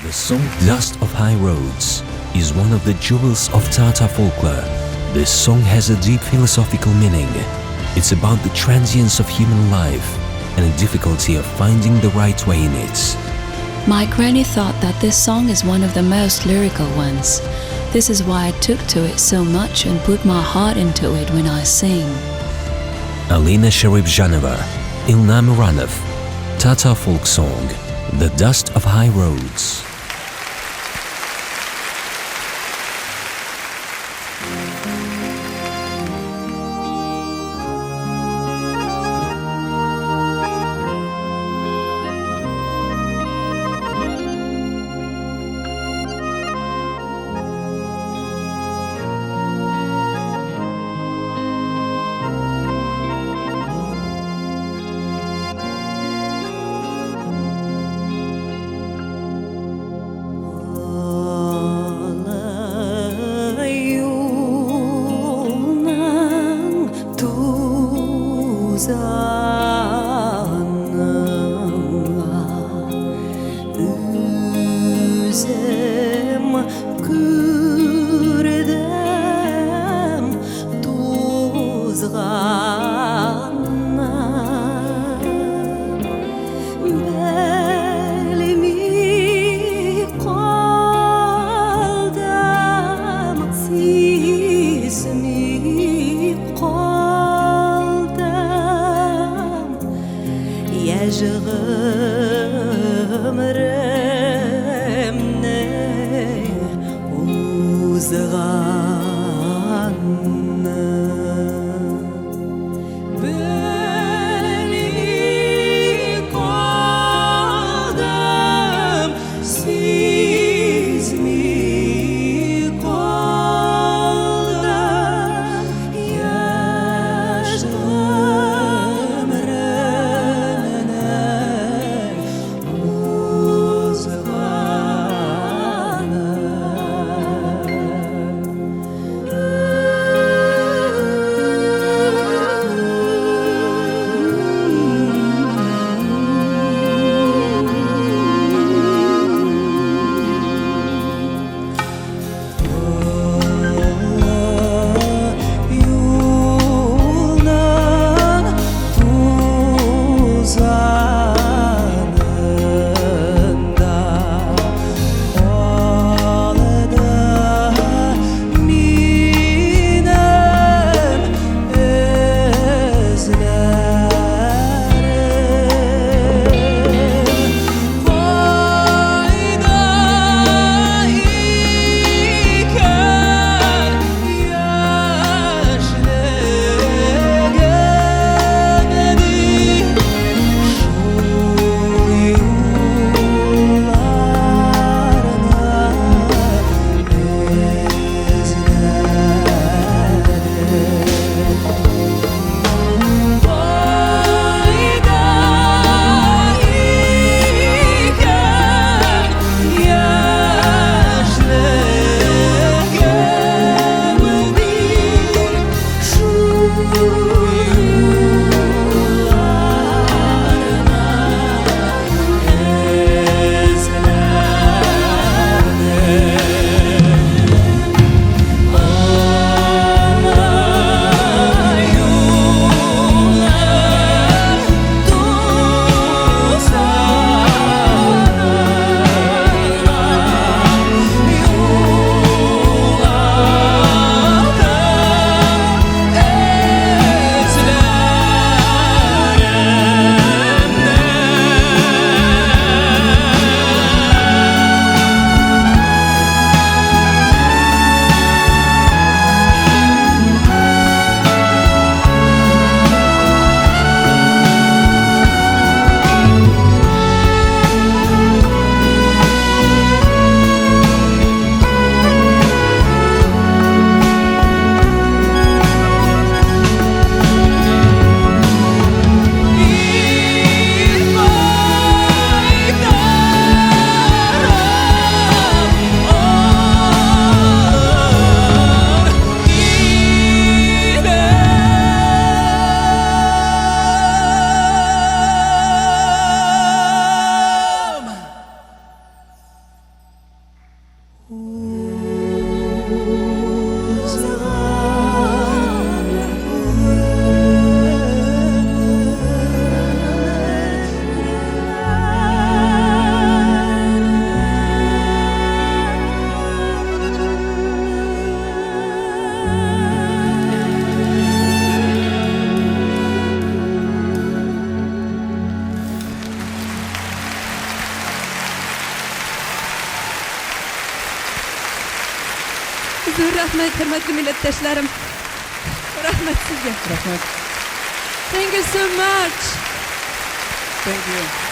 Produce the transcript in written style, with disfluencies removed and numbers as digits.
The song Dust of High Roads is one of the jewels of Tatar folklore. This song has a deep philosophical meaning. It's about the transience of human life and the difficulty of finding the right way in it. My granny thought that this song is one of the most lyrical ones. This is why I took to it so much and put my heart into it when I sing. Alina Sharipjanova, Ilnam Uranov, Tatar folk song, The Dust of High Roads. Rahmet, hürmetli milletteşlerim. Rahmet sizge. Rahmet. Thank you so much. Thank you.